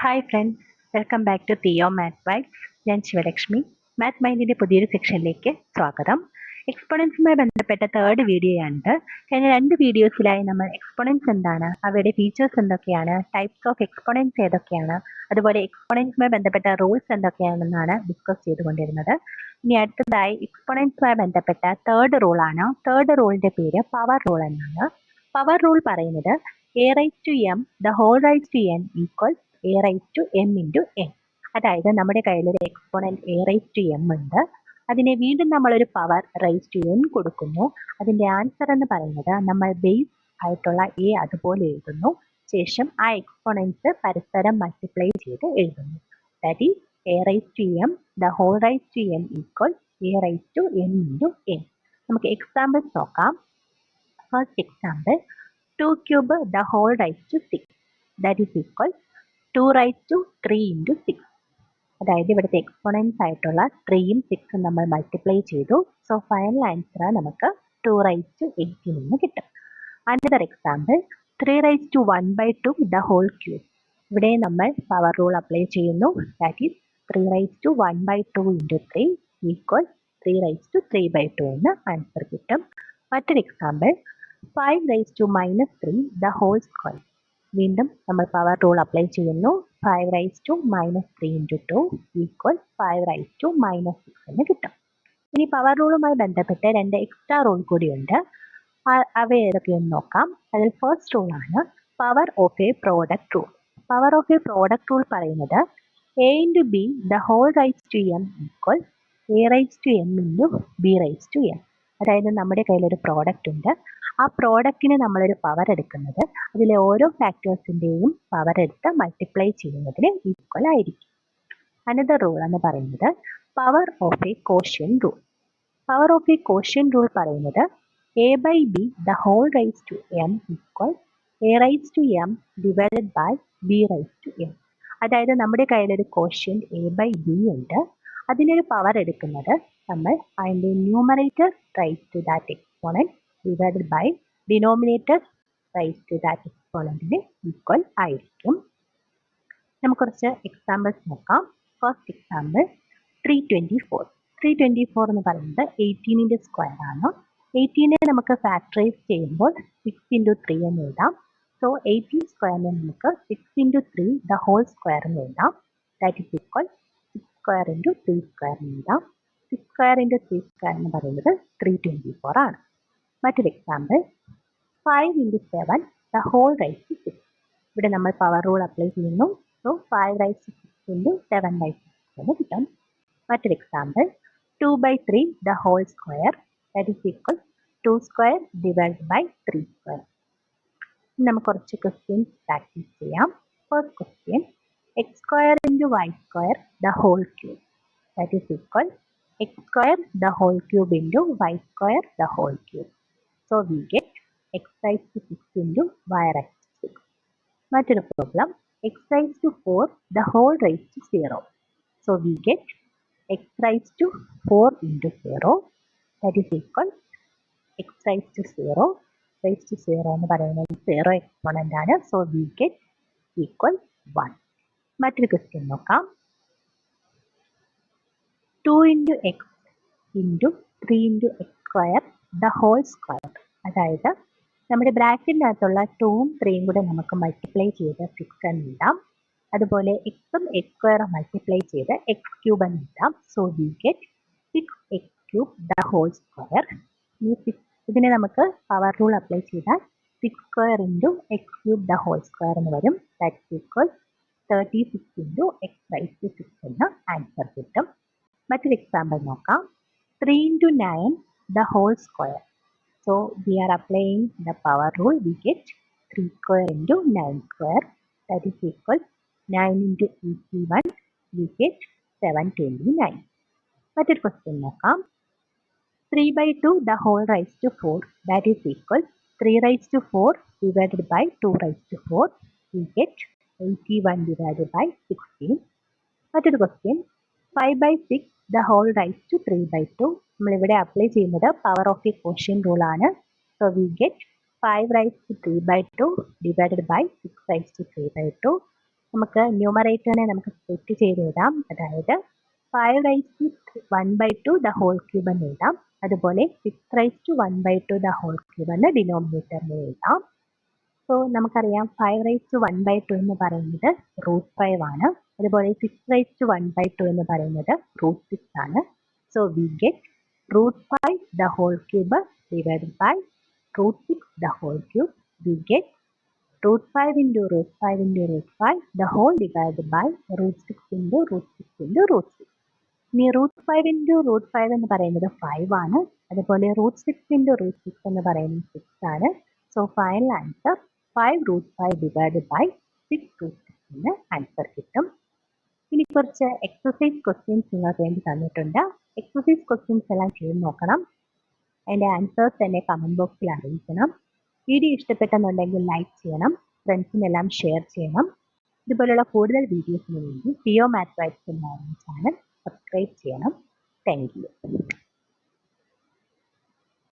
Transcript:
Hi friends, welcome back to Theo math vibes. ഞാൻ Shivalakshmi. Math മൈൻഡിൻ്റെ പുതിയൊരു സെക്ഷനിലേക്ക് സ്വാഗതം. എക്സ്പോണൻസുമായി ബന്ധപ്പെട്ട തേർഡ് വീഡിയോയാണിത്. കഴിഞ്ഞ 2 വീഡിയോസിലായി നമ്മൾ എക്സ്പോണൻസ് എന്താണ്, അവയുടെ ഫീച്ചേഴ്സ് എന്തൊക്കെയാണ്, ടൈപ്സ് ഓഫ് എക്സ്പോണൻസ് ഏതൊക്കെയാണ്, അതുപോലെ എക്സ്പോണൻസുമായി ബന്ധപ്പെട്ട റൂൾസ് എന്തൊക്കെയാണെന്നാണ് ഡിസ്കസ് ചെയ്തുകൊണ്ടിരുന്നത്. ഇനി അടുത്തതായി എക്സ്പോണൻസുമായി ബന്ധപ്പെട്ട തേർഡ് റൂളാണ്. തേർഡ് റൂളിൻ്റെ പേര് പവർ റൂൾ എന്നാണ്. പവർ റൂൾ പറയുന്നത് a raised to m the whole raised to n equals a raised to m into n. അതായത് നമ്മുടെ കയ്യിലൊരു exponent a raised to m ഉണ്ട്. അതിനെ വീണ്ടും നമ്മളൊരു പവർ raised to n കൊടുക്കുന്നു. അതിൻ്റെ ആൻസർ എന്ന് പറയുന്നത് നമ്മൾ ബേസ് ആയിട്ടുള്ള a അതുപോലെ എഴുതുന്നു. ശേഷം ആ എക്സ്പോണൻസ് പരസ്പരം മൾട്ടിപ്ലൈ ചെയ്ത് എഴുതുന്നു. That is a raised to m the whole raised to n equals a raised to n into n. നമുക്ക് എക്സാമ്പിൾസ് നോക്കാം. First example 2 cube the whole raised to 6, that is equal 2 raised to 3 into 6. അതായത് ഇവിടുത്തെ exponents ആയിട്ടുള്ള 3യും 6ഉം നമ്മൾ multiply ചെയ്തു. So final answer നമുക്ക് 2 raised to 18 എന്ന് കിട്ടും. Another example 3 raised to 1/2 the whole cube. ഇവിടെ നമ്മൾ പവർ റൂൾ അപ്ലൈ ചെയ്യുന്നു. That is 3 raised to 1/2 into 3 equal 3 raised to 3/2 എന്ന് ആൻസർ കിട്ടും. മറ്റൊരു example 5 raised to -3 the whole square. വീണ്ടും നമ്മൾ പവർ റൂൾ അപ്ലൈ ചെയ്യുന്നു. 5 raised to -3 into 2 equal 5 raised to -6 എന്ന് കിട്ടും. ഇനി പവർ റൂളുമായി ബന്ധപ്പെട്ട് 2 എക്സ്ട്രാ റൂൾ കൂടിയുണ്ട്. അവ ഏതൊക്കെയെന്ന് നോക്കാം. അതിൽ ഫസ്റ്റ് റൂളാണ് power of a product rule. Power of a product rule പറയുന്നത് a into b the whole raised to m equal a raised to m into b raised to m. അതായത് നമ്മുടെ കയ്യിലൊരു പ്രോഡക്റ്റ് ഉണ്ട്. ആ പ്രോഡക്റ്റിന് നമ്മളൊരു പവർ എടുക്കുന്നത് അതിലെ ഓരോ ഫാക്ടേഴ്സിൻ്റെയും പവർ എടുത്ത് മൾട്ടിപ്ലൈ ചെയ്യുന്നതിന് ഈക്വൽ ആയിരിക്കും. അനദർ റൂൾ എന്ന് പറയുന്നത് power of a quotient rule. Power of a quotient rule പറയുന്നത് a by b the whole raised to m equal a raised to m divided by b raised to m. അതായത് നമ്മുടെ കയ്യിലൊരു quotient a by b ഉണ്ട്. അതിനൊരു power എടുക്കുന്നത് നമ്മൾ അതിൻ്റെ numerator raise to that exponent divided by denominator raise to that എക്സ്പോണൻറ്റിന് equal ആയിരിക്കും. നമുക്ക് കുറച്ച് എക്സാമ്പിൾസ് നോക്കാം. First example 324. 324 എന്ന് പറയുന്നത് 18ൻ്റെ സ്ക്വയർ ആണ്. 18നെ നമുക്ക് ഫാക്ടറൈസ് ചെയ്യുമ്പോൾ 6 into 3 എന്ന് എഴുതാം. സോ 18 സ്ക്വയറിനെ നമുക്ക് 6 into 3 the whole square എന്ന് എഴുതാം. That is equal 6 square into 3 square എന്ന് എഴുതാം. 6 square into 3 square എന്ന് പറയുന്നത് 324 ആണ്. മറ്റൊരു example 5 into 7 the whole raised to 6. ഇവിടെ നമ്മൾ പവർ റൂൾ അപ്ലൈ ചെയ്യുന്നു. So 5 raised to 6 into 7 raised to 6 എന്ന് കിട്ടും. മറ്റൊരു example 2/3 the whole square, that is equal 2 square divided by 3 square. നമുക്ക് കുറച്ച് ക്വസ്റ്റ്യൻസ് പ്രാക്ടീസ് ചെയ്യാം. First question x square into y square the whole cube, that is equal x square the whole cube into y square the whole cube. So we get x raised to 6 into y raised to 6. മറ്റൊരു problem x raised to 4 the whole raised to 0. So we get x raised to 4 into 0, that is equal x raised to 0. raised to 0 എന്ന് പറയുന്നത് 0 exponent ആണ്. So we get equal 1. മറ്റൊരു question നോക്കാം. 2 into x into 3 into x square the whole square. അതായത് നമ്മുടെ ബ്രാക്കറ്റിനകത്തുള്ള 2ഉം 3യും കൂടെ നമുക്ക് multiply ചെയ്ത് 6 എന്ന് എഴുതാം. അതുപോലെ എക്സും എക്സ് സ്ക്വയറും മൾട്ടിപ്ലൈ ചെയ്ത് എക്സ് ക്യൂബ് എന്ന് എഴുതാം. So we get 6x cube the whole square. ഇതിനെ നമുക്ക് പവർ റൂൾ അപ്ലൈ ചെയ്താൽ 6 square into x cube the whole square എന്ന് വരും. That equal 36 into x raised to 6 എന്ന ആൻസർ കിട്ടും. മറ്റൊരു എക്സാമ്പിൾ നോക്കാം. 3 into 9 the whole square. So we are applying the power rule. We get 3 square into 9 square, that is equal 9 into 81. We get 729. മറ്റൊരു question നോക്കാം. 3/2 the whole raised to 4, that is equal 3 raised to 4 divided by 2 raised to 4. We get 81 divided by 16. മറ്റൊരു question 5/6 the whole raised to 3/2. നമ്മളിവിടെ apply ചെയ്യുന്നത് power of a quotient rule ആണ്. So we get 5 raised to 3/2 divided by 6 raised to 3/2. നമുക്ക് ന്യൂമറേറ്ററിനെ നമുക്ക് split ചെയ്ത് എഴുതാം. അതായത് 5^1/2 the whole cube എന്ന് എഴുതാം. അതുപോലെ 6^1/2 ദ ഹോൾ ക്യൂബ് എന്ന് ഡിനോമിനേറ്ററിനെ എഴുതാം. സോ നമുക്കറിയാം 5^1/2 എന്ന് പറയുന്നത് √5 ആണ്. അതുപോലെ 6^1/2 എന്ന് പറയുന്നത് √6 ആണ്. So we get √5 the whole cube divided by √6 the whole cube. We get √5 into √5 into √5 the whole divided by √6 into √6 into √6. ഇനി √5 into √5 എന്ന് പറയുന്നത് 5 ആണ്. അതുപോലെ √6 into √6 എന്ന് പറയുന്നത് 6 ആണ്. So final answer 5√5 divided by 6√6 എന്ന് ആൻസർ കിട്ടും. ഇനി കുറച്ച് എക്സസൈസ് ക്വസ്റ്റ്യൻസ് നിങ്ങൾക്ക് വേണ്ടി തന്നിട്ടുണ്ട്. എക്സസൈസ് ക്വസ്റ്റ്യൻസ് എല്ലാം ചെയ്ത് നോക്കണം. അതിൻ്റെ ആൻസേഴ്സ് തന്നെ കമൻറ്റ് ബോക്സിൽ അറിയിക്കണം. വീഡിയോ ഇഷ്ടപ്പെട്ടെന്നുണ്ടെങ്കിൽ ലൈക്ക് ചെയ്യണം, ഫ്രണ്ട്സിനെല്ലാം ഷെയർ ചെയ്യണം. ഇതുപോലുള്ള കൂടുതൽ വീഡിയോസിന് വേണ്ടി തിയോ മാത്സ് വൈബ്സ് എന്ന ചാനൽ സബ്സ്ക്രൈബ് ചെയ്യണം. Thank you.